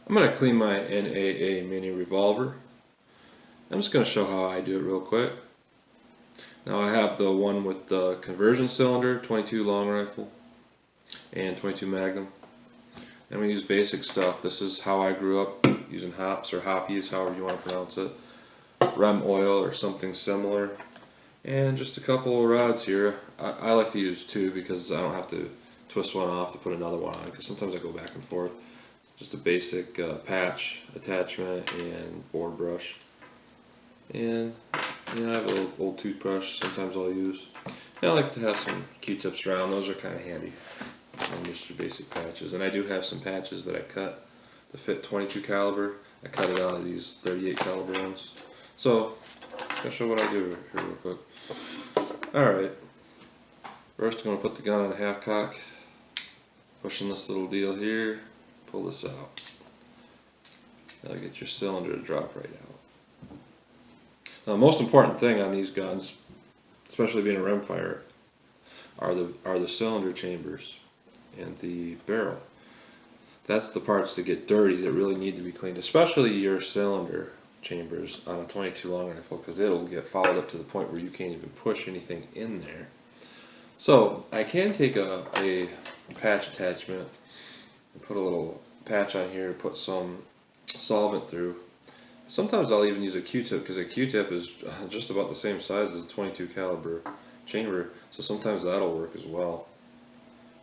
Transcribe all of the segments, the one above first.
I'm going to clean my NAA mini revolver. I'm just going to show how I do it real quick. Now I have the one with the conversion cylinder, 22 long rifle, and 22 Magnum. I'm going to use basic stuff. This is how I grew up, using hops or hoppies, however you want to pronounce it. Rem oil or something similar. And just a couple of rods here. I like to use two because I don't have to twist one off to put another one on, because sometimes I go back and forth. Just a basic patch attachment and board brush. And I have a little old toothbrush sometimes I'll use. And I like to have some Q-tips around. Those are kind of handy. And just your basic patches. And I do have some patches that I cut to fit 22 caliber. I cut it out of these 38 caliber ones. So I'll show what I do here real quick. Alright, first I'm going to put the gun on a half cock, pushing this little deal here, pull this out. That'll get your cylinder to drop right out. Now the most important thing on these guns, especially being a rimfire, are the cylinder chambers and the barrel. That's the parts that get dirty that really need to be cleaned, especially your cylinder chambers on a 22 long rifle, because it'll get fouled up to the point where you can't even push anything in there. So I can take a patch attachment and put a little patch on here, put some solvent through. Sometimes I'll even use a Q-tip, because a Q-tip is just about the same size as a 22 caliber chamber, so sometimes that'll work as well.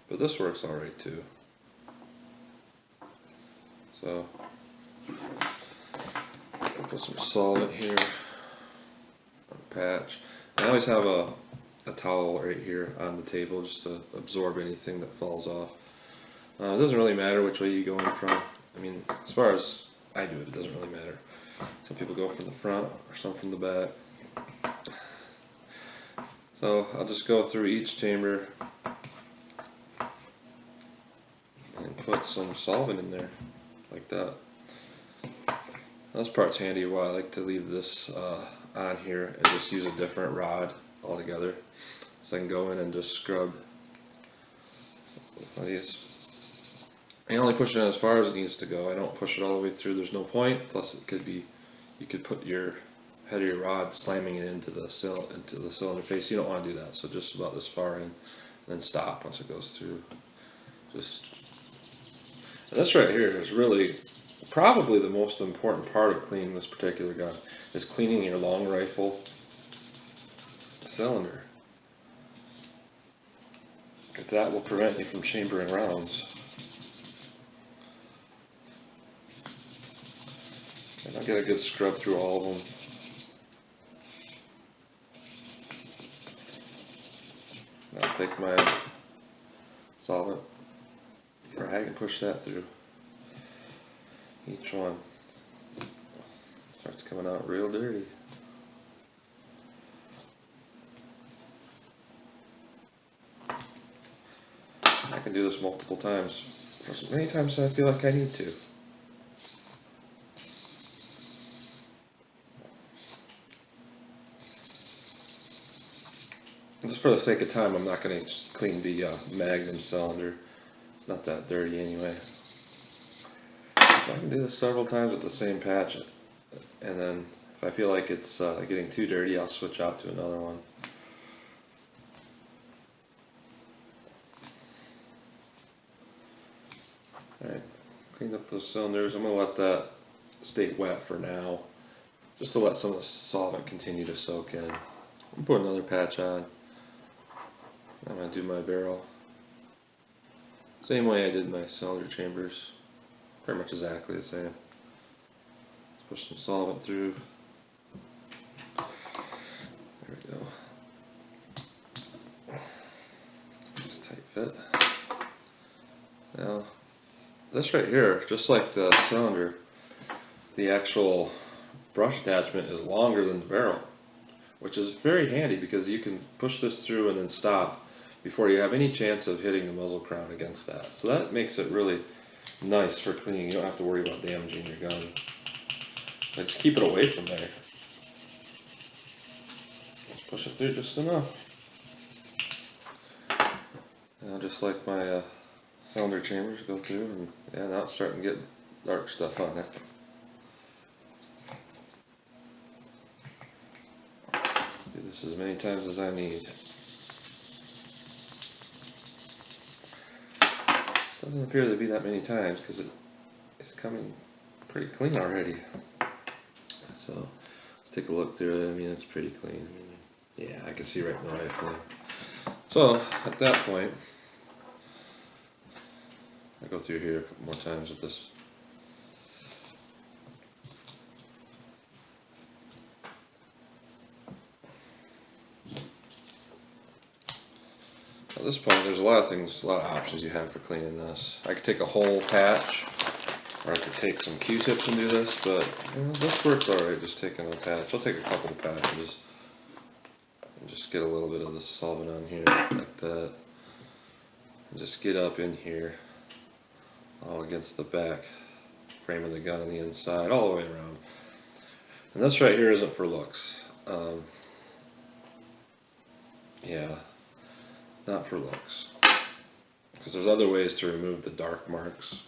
But this works alright too. So put some solvent here, a patch. I always have a towel right here on the table just to absorb anything that falls off. It doesn't really matter which way you go in from. I mean, as far as I do it, it doesn't really matter. Some people go from the front or some from the back. So I'll just go through each chamber and put some solvent in there, like that. This part's handy. Why I like to leave this on here and just use a different rod altogether, so I can go in and just scrub these. I only push it as far as it needs to go. I don't push it all the way through. There's no point. Plus, it could be, you could put your head of your rod slamming it into the cylinder face. You don't want to do that. So just about this far in, and then stop once it goes through. And this right here is really probably the most important part of cleaning this particular gun, is cleaning your long rifle cylinder, because that will prevent you from chambering rounds. And I'll get a good scrub through all of them. I'll take my solvent rag and push that through each one. Starts coming out real dirty. I can do this multiple times, as many times as I feel like I need to. Just for the sake of time, I'm not going to clean the Magnum cylinder. It's not that dirty anyway. I can do this several times with the same patch, and then if I feel like it's getting too dirty, I'll switch out to another one. Alright, cleaned up those cylinders. I'm going to let that stay wet for now, just to let some of the solvent continue to soak in. I'll put another patch on. I'm going to do my barrel same way I did my cylinder chambers. Pretty much exactly the same. Let's push some solvent through. There we go. Just tight fit. Now, this right here, just like the cylinder, the actual brush attachment is longer than the barrel, which is very handy because you can push this through and then stop before you have any chance of hitting the muzzle crown against that. So that makes it really nice for cleaning. You don't have to worry about damaging your gun. So just keep it away from there. Just push it through just enough. Now, just like my cylinder chambers go through, and yeah, now it's starting to get dark stuff on it. Do this as many times as I need. Doesn't appear to be that many times because it's coming pretty clean already. So let's take a look through it. I mean, it's pretty clean. I mean, yeah, I can see right in the rifle. So at that point, I go through here a couple more times with this. At this point, there's a lot of things, a lot of options you have for cleaning this. I could take a whole patch, or I could take some Q-tips and do this, but this works alright, just taking a patch. I'll take a couple of patches and just get a little bit of the solvent on here, like that. And just get up in here, all against the back frame of the gun on the inside, all the way around. And this right here isn't for looks. Yeah. Not for looks, because there's other ways to remove the dark marks,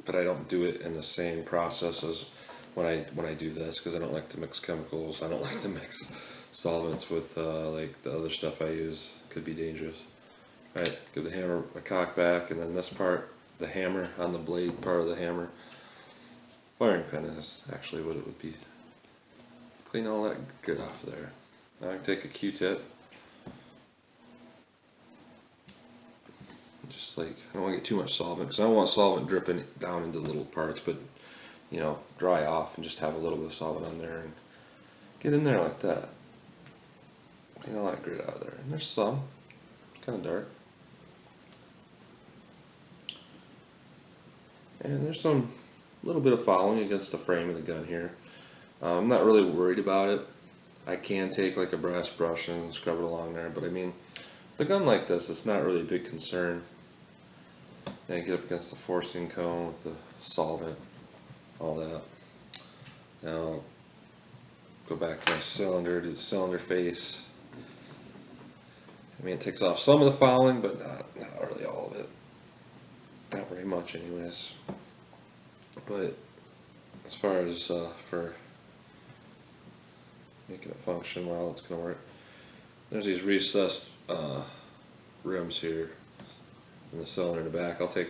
but I don't do it in the same process as when I do this, because I don't like to mix chemicals. I don't like to mix solvents with like the other stuff I use. Could be dangerous. All right, give the hammer a cock back, and then this part, the hammer on the blade part of the hammer, firing pin is actually what it would be. Clean all that grit off of there. Now I can take a Q-tip. Just like, I don't want to get too much solvent, because I don't want solvent dripping down into little parts, but you know, dry off and just have a little bit of solvent on there and get in there like that. Clean all that grit out of there. And there's some, it's kind of dark. And there's some little bit of fouling against the frame of the gun here. I'm not really worried about it. I can take like a brass brush and scrub it along there, but I mean, with a gun like this, it's not really a big concern. And get up against the forcing cone with the solvent, all that. Now, go back to my cylinder, do the cylinder face. I mean, it takes off some of the fouling, but not really all of it. Not very much anyways. But as far as for making it function well, it's going to work. There's these recessed rims here in the cylinder in the back. I'll take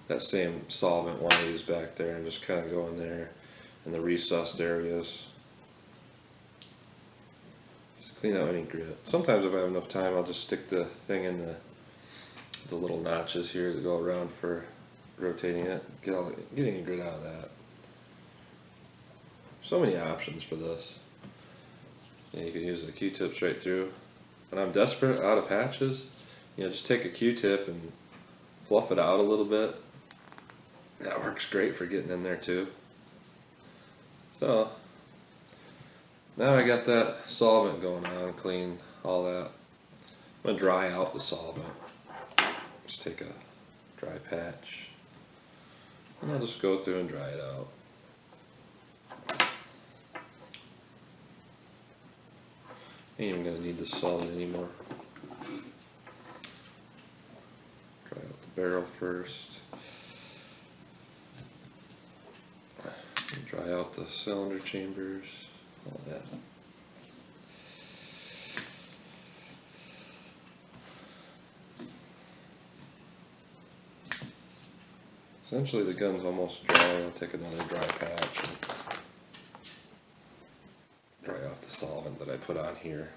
that same solvent one I used back there and just kind of go in there in the recessed areas. Just clean out any grit. Sometimes if I have enough time, I'll just stick the thing in the little notches here that go around for rotating it. Get any grit out of that. So many options for this. And you can use the Q-tips right through. When I'm desperate, out of patches, you know, just take a Q-tip and fluff it out a little bit. That works great for getting in there too. So now I got that solvent going on, clean all that. I'm going to dry out the solvent. Just take a dry patch and I'll just go through and dry it out. Ain't even going to need the solvent anymore. Dry out the barrel first. Dry out the cylinder chambers, all that. Essentially the gun's almost dry. I'll take another dry patch and dry off the solvent that I put on here.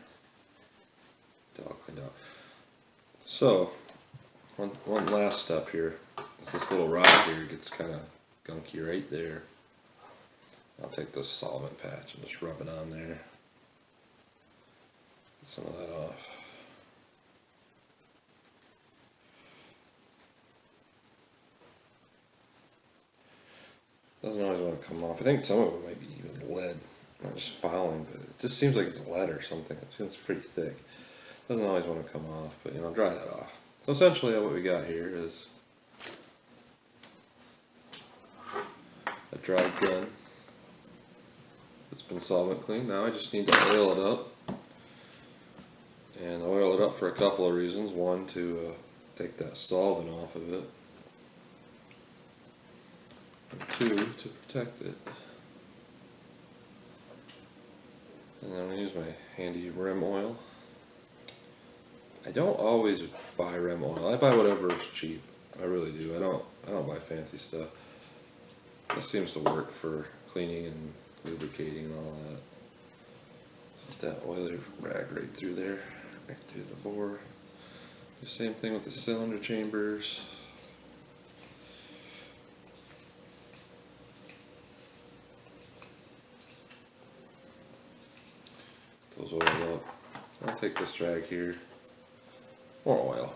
It's all cleaned out. So, one last step here is this little rod here gets kind of gunky right there. I'll take this solvent patch and just rub it on there. Get some of that off. Doesn't always want to come off. I think some of it might be even lead, not just fouling, but it just seems like it's lead or something. It feels pretty thick. Doesn't always want to come off, but you know, dry that off. So essentially what we got here is a dried gun. It's been solvent cleaned. Now I just need to oil it up, and oil it up for a couple of reasons. One, to take that solvent off of it, 2 to protect it. And I'm going to use my handy rim oil. I don't always buy rim oil. I buy whatever is cheap. I really do. I don't buy fancy stuff. This seems to work for cleaning and lubricating and all that. Put that oily rag right through there, right through the bore. The same thing with the cylinder chambers. Those oil up. I'll take this rag here. More oil.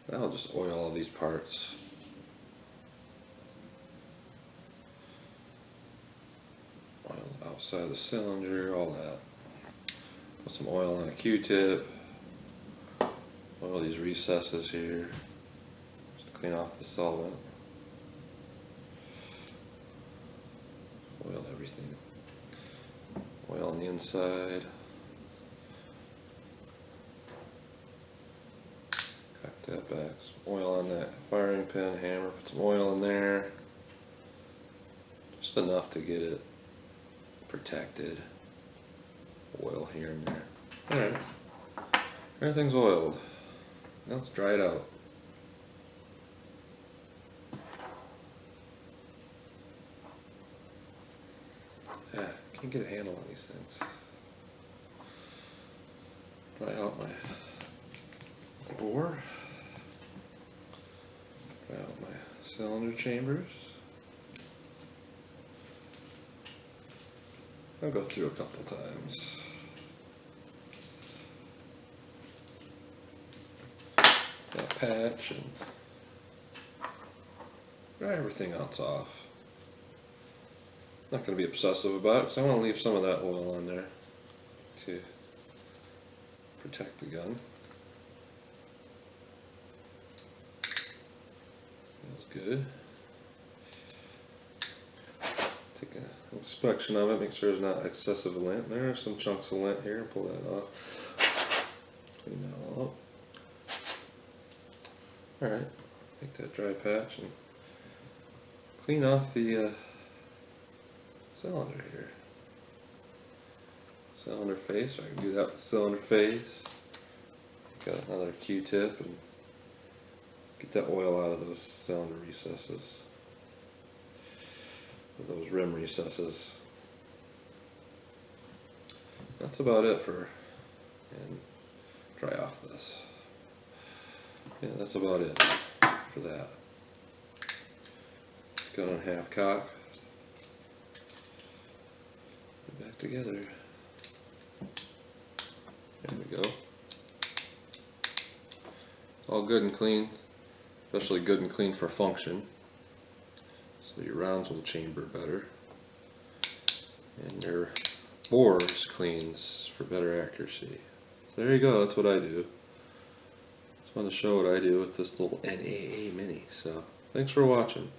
And I'll just oil all these parts. Oil outside the cylinder, all that. Put some oil on a Q-tip. Oil these recesses here. Just clean off the solvent. Oil everything. Oil on the inside. Cut that back. Some oil on that firing pin hammer. Put some oil in there. Just enough to get it protected. Oil here and there. Alright. Everything's oiled. Now let's dry it out. Can't get a handle on these things. Dry out my bore. Dry out my cylinder chambers. I'll go through a couple times. Got a patch and dry everything else off. Not going to be obsessive about it because I want to leave some of that oil on there to protect the gun. Feels good. Take an inspection of it, make sure there's not excessive lint. There are some chunks of lint here, pull that off. Clean that all up. Alright, take that dry patch and clean off the cylinder here. Cylinder face, I can do that with the cylinder face. Got another Q-tip and get that oil out of those cylinder recesses. Or those rim recesses. That's about it for, and dry off this. Yeah, that's about it for that. Gun on half cock. Back together. There we go. All good and clean, especially good and clean for function. So your rounds will chamber better. And your bores cleans for better accuracy. So there you go, that's what I do. Just wanted to show what I do with this little NAA Mini. So thanks for watching.